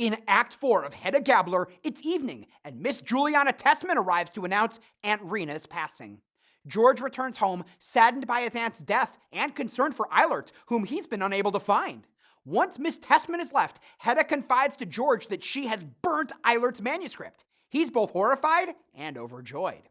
In Act 4 of Hedda Gabler, it's evening, and Miss Juliana Tesman arrives to announce Aunt Rena's passing. George returns home, saddened by his aunt's death and concerned for Eilert, whom he's been unable to find. Once Miss Tesman is left, Hedda confides to George that she has burnt Eilert's manuscript. He's both horrified and overjoyed.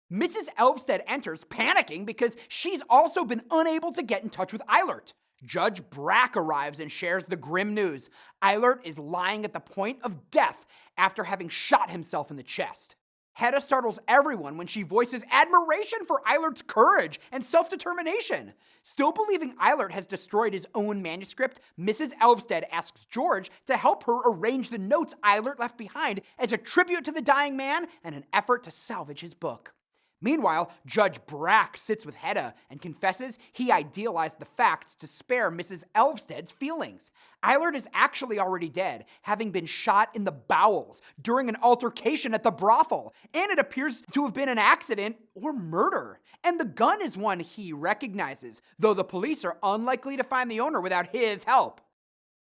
Mrs. Elvsted enters, panicking because she's also been unable to get in touch with Eilert. Judge Brack arrives and shares the grim news. Eilert is lying at the point of death after having shot himself in the chest. Hedda startles everyone when she voices admiration for Eilert's courage and self-determination. Still believing Eilert has destroyed his own manuscript, Mrs. Elvsted asks George to help her arrange the notes Eilert left behind as a tribute to the dying man and an effort to salvage his book. Meanwhile, Judge Brack sits with Hedda and confesses he idealized the facts to spare Mrs. Elvsted's feelings. Eilert is actually already dead, having been shot in the bowels during an altercation at the brothel, and it appears to have been an accident or murder. And the gun is one he recognizes, though the police are unlikely to find the owner without his help.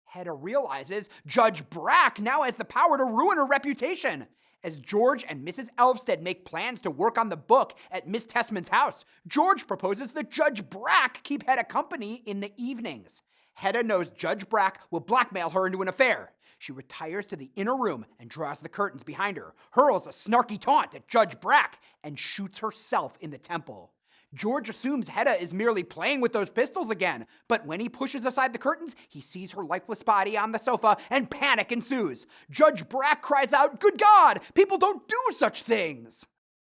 Hedda realizes Judge Brack now has the power to ruin her reputation. As George and Mrs. Elvsted make plans to work on the book at Miss Tesman's house, George proposes that Judge Brack keep Hedda company in the evenings. Hedda knows Judge Brack will blackmail her into an affair. She retires to the inner room and draws the curtains behind her, hurls a snarky taunt at Judge Brack, and shoots herself in the temple. George assumes Hedda is merely playing with those pistols again, but when he pushes aside the curtains, he sees her lifeless body on the sofa and panic ensues. Judge Brack cries out, "Good God, people don't do such things!"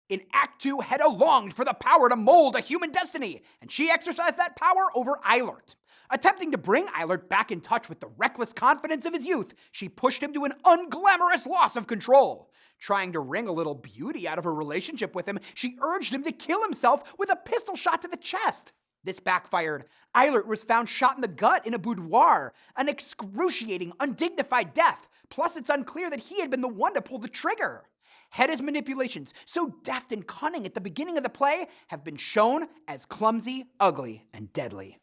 In Act 2, Hedda longed for the power to mold a human destiny, and she exercised that power over Eilert. Attempting to bring Eilert back in touch with the reckless confidence of his youth, she pushed him to an unglamorous loss of control. Trying to wring a little beauty out of her relationship with him, she urged him to kill himself with a pistol shot to the chest. This backfired. Eilert was found shot in the gut in a boudoir, an excruciating, undignified death. Plus, it's unclear that he had been the one to pull the trigger. Hedda's manipulations, so deft and cunning at the beginning of the play, have been shown as clumsy, ugly, and deadly.